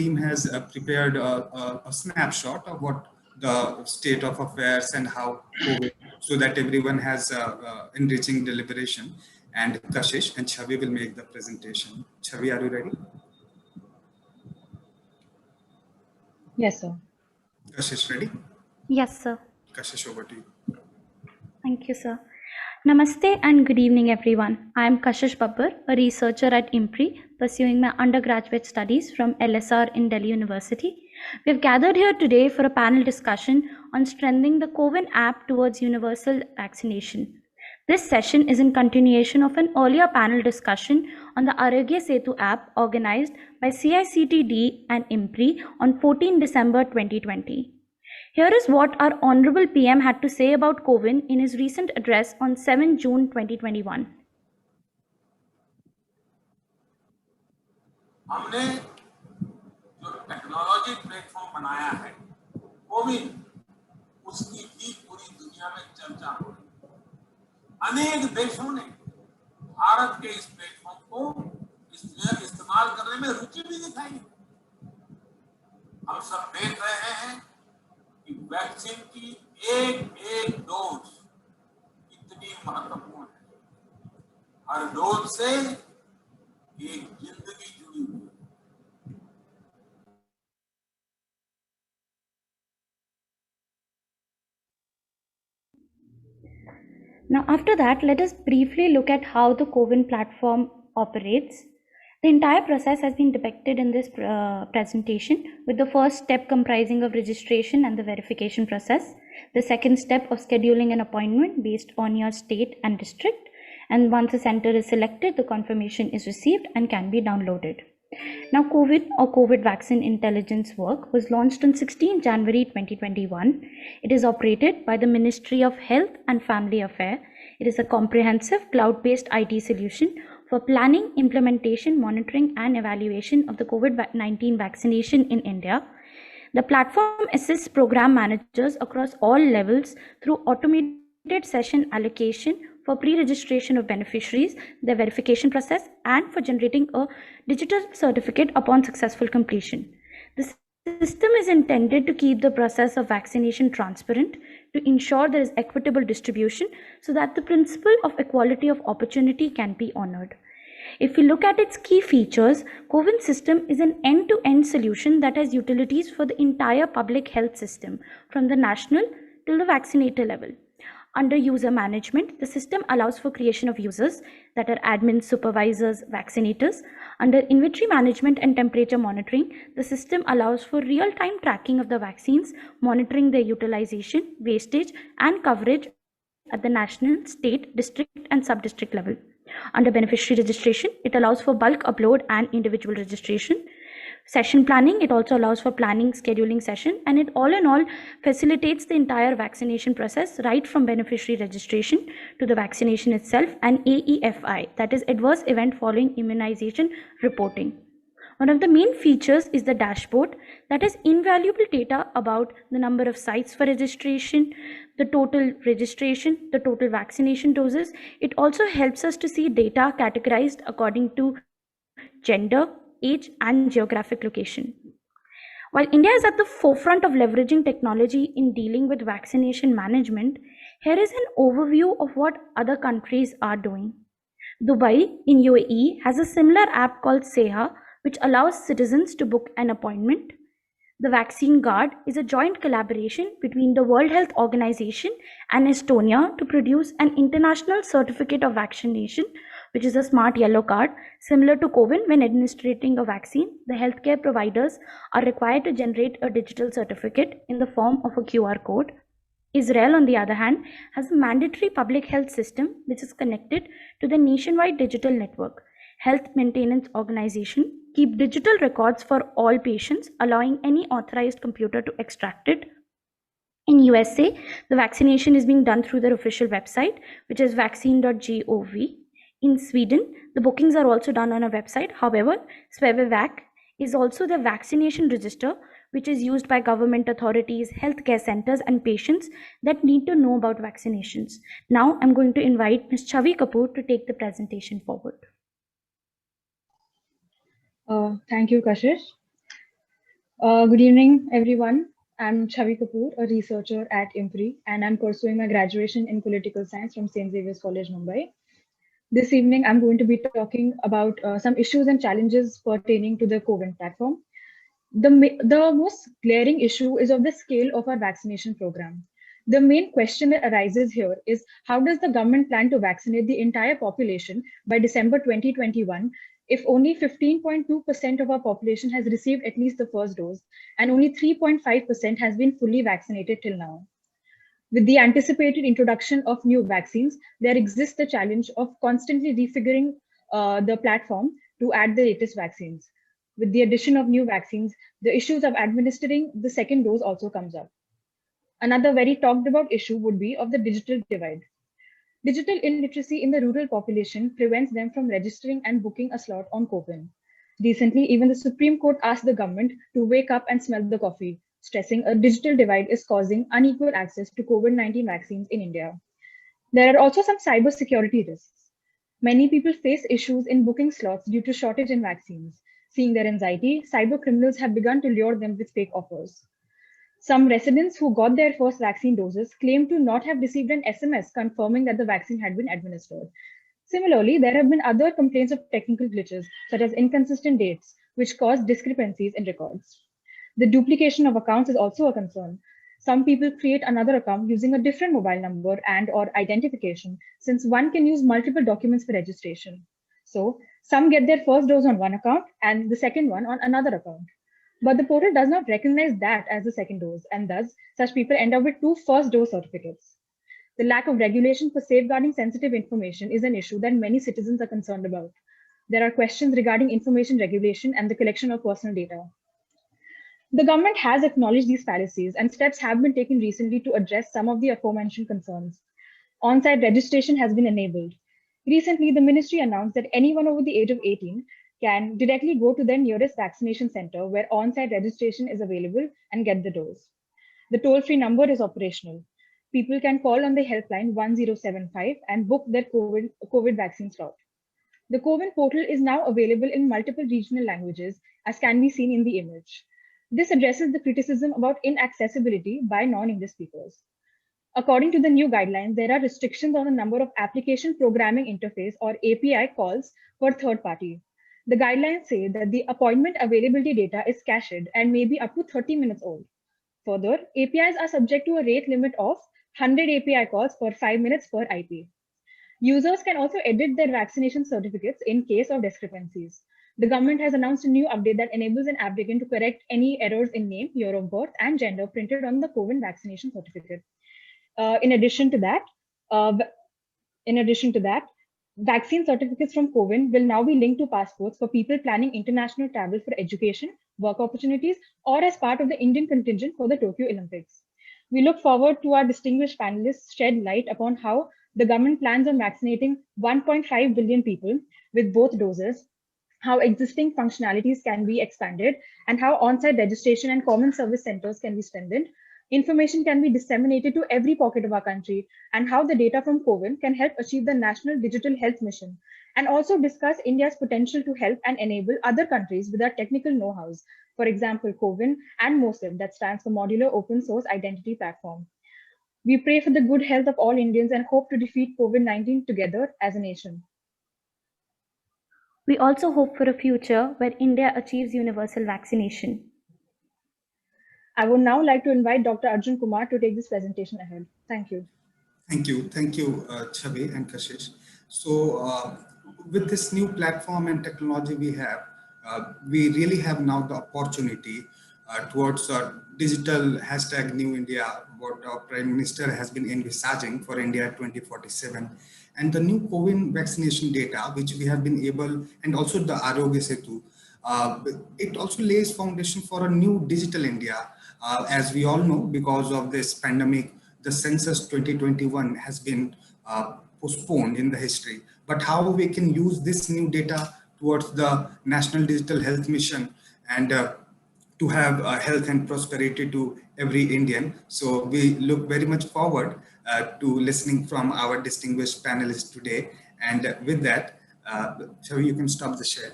team has prepared a snapshot of what the state of affairs and how COVID, so that everyone has enriching deliberation. And Kashish and Chavi will make the presentation. Chavi, are you ready? Yes, sir. Kashish, ready? Yes, sir. Kashish, over to you. Thank you, sir. Namaste and good evening, everyone. I am Kashish Babbar, a researcher at IMPRI, pursuing my undergraduate studies from LSR in Delhi University. We have gathered here today for a panel discussion on strengthening the CoWIN app towards universal vaccination. This session is in continuation of an earlier panel discussion on the Arogya Setu app organized by CICTD and IMPRI on 14 December 2020. Here is what our Honorable PM had to say about CoWIN in his recent address on 7 June 2021. हमने जो technology platform बनाया है कोविन, उसकी भी पूरी दुनिया में चर्चा हो रही है। अनेक देशों ने भारत के इस प्लेटफॉर्म को इस्तेमाल करने में रुचि भी दिखाई। हम सब देख रहे हैं कि वैक्सीन की एक डोज कितनी महत्वपूर्ण है। हर डोज से एक जिंदगी जुड़ी हुई है। Now, after that, let us briefly look at how the CoWIN platform operates. The entire process has been depicted in this presentation, with the first step comprising of registration and the verification process, the second step of scheduling an appointment based on your state and district, and once a center is selected, the confirmation is received and can be downloaded. Now, CoWIN or COVID Vaccine Intelligence Work was launched on 16 January 2021. It is operated by the Ministry of Health and Family Affairs. It is a comprehensive cloud-based IT solution for planning, implementation, monitoring, and evaluation of the COVID-19 vaccination in India. The platform assists program managers across all levels through automated session allocation, for pre-registration of beneficiaries, the verification process, and for generating a digital certificate upon successful completion. The system is intended to keep the process of vaccination transparent, to ensure there is equitable distribution so that the principle of equality of opportunity can be honored. If we look at its key features, CoWIN system is an end-to-end solution that has utilities for the entire public health system, from the national till the vaccinator level. Under user management, the system allows for creation of users, that are admins, supervisors, vaccinators. Under inventory management and temperature monitoring, the system allows for real-time tracking of the vaccines, monitoring their utilization, wastage, and coverage at the national, state, district, and sub-district level. Under beneficiary registration, it allows for bulk upload and individual registration. Session planning, it also allows for planning, scheduling session, and it all in all facilitates the entire vaccination process, right from beneficiary registration to the vaccination itself, and AEFI, that is adverse event following immunization reporting. One of the main features is the dashboard that has invaluable data about the number of sites for registration, the total registration, the total vaccination doses. It also helps us to see data categorized according to gender, age, and geographic location. While India is at the forefront of leveraging technology in dealing with vaccination management, here is an overview of what other countries are doing. Dubai in UAE has a similar app called Seha, which allows citizens to book an appointment. The Vaccine Guard is a joint collaboration between the World Health Organization and Estonia to produce an international certificate of vaccination, which is a smart yellow card. Similar to CoWIN, when administering a vaccine, the healthcare providers are required to generate a digital certificate in the form of a QR code. Israel, on the other hand, has a mandatory public health system which is connected to the nationwide digital network. Health Maintenance Organization keep digital records for all patients, allowing any authorized computer to extract it. In USA, the vaccination is being done through their official website, which is vaccine.gov. In Sweden, the bookings are also done on a website. However, Svevavac is also the vaccination register, which is used by government authorities, healthcare centers, and patients that need to know about vaccinations. Now, I'm going to invite Ms. Chavi Kapoor to take the presentation forward. Thank you, Kashish. Good evening, everyone. I'm Chavi Kapoor, a researcher at IMPRI, and I'm pursuing my graduation in political science from St. Xavier's College, Mumbai. This evening, I'm going to be talking about some issues and challenges pertaining to the CoWIN platform. The most glaring issue is of the scale of our vaccination program. The main question that arises here is how does the government plan to vaccinate the entire population by December 2021 if only 15.2% of our population has received at least the first dose and only 3.5% has been fully vaccinated till now? With the anticipated introduction of new vaccines, there exists the challenge of constantly refiguring the platform to add the latest vaccines. With the addition of new vaccines, the issues of administering the second dose also comes up. Another very talked about issue would be of the digital divide. Digital illiteracy in the rural population prevents them from registering and booking a slot on CoWIN. Recently, even the Supreme Court asked the government to wake up and smell the coffee, stressing a digital divide is causing unequal access to COVID-19 vaccines in India. There are also some cybersecurity risks. Many people face issues in booking slots due to shortage in vaccines. Seeing their anxiety, cyber criminals have begun to lure them with fake offers. Some residents who got their first vaccine doses claim to not have received an SMS confirming that the vaccine had been administered. Similarly, there have been other complaints of technical glitches, such as inconsistent dates, which cause discrepancies in records. The duplication of accounts is also a concern. Some people create another account using a different mobile number and/or identification, since one can use multiple documents for registration. So, some get their first dose on one account and the second one on another account. But the portal does not recognize that as the second dose, and thus, such people end up with two first dose certificates. The lack of regulation for safeguarding sensitive information is an issue that many citizens are concerned about. There are questions regarding information regulation and the collection of personal data. The government has acknowledged these fallacies, and steps have been taken recently to address some of the aforementioned concerns. On-site registration has been enabled. Recently, the ministry announced that anyone over the age of 18 can directly go to their nearest vaccination center where on-site registration is available and get the dose. The toll-free number is operational. People can call on the helpline 1075 and book their COVID vaccine slot. The CoWIN portal is now available in multiple regional languages, as can be seen in the image. This addresses the criticism about inaccessibility by non-English speakers. According to the new guidelines, there are restrictions on the number of application programming interface or API calls per third party. The guidelines say that the appointment availability data is cached and may be up to 30 minutes old. Further, APIs are subject to a rate limit of 100 API calls per 5 minutes per IP. Users can also edit their vaccination certificates in case of discrepancies. The government has announced a new update that enables an applicant to correct any errors in name, year of birth, and gender printed on the CoWIN vaccination certificate. In addition to that, vaccine certificates from CoWIN will now be linked to passports for people planning international travel for education, work opportunities, or as part of the Indian contingent for the Tokyo Olympics. We look forward to our distinguished panelists shed light upon how the government plans on vaccinating 1.5 billion people with both doses, how existing functionalities can be expanded, and how on-site registration and common service centers can be strengthened. Information can be disseminated to every pocket of our country, and how the data from CoWIN can help achieve the National Digital Health Mission, and also discuss India's potential to help and enable other countries with our technical know-hows. For example, CoWIN and MOSIP, that stands for Modular Open Source Identity Platform. We pray for the good health of all Indians and hope to defeat COVID-19 together as a nation. We also hope for a future where India achieves universal vaccination. I would now like to invite Dr. Arjun Kumar to take this presentation ahead. Thank you. Thank you, Chavi and Kashish. So with this new platform and technology we have, we really have now the opportunity towards digital hashtag New India, what our Prime Minister has been envisaging for India 2047. And the new CoWIN vaccination data, which we have been able, and also the Arogya Setu, it also lays foundation for a new digital India. As we all know, because of this pandemic, the census 2021 has been postponed in the history. But how we can use this new data towards the National Digital Health Mission and to have health and prosperity to every Indian. So we look very much forward to listening from our distinguished panelists today. And with that, so you can stop the share.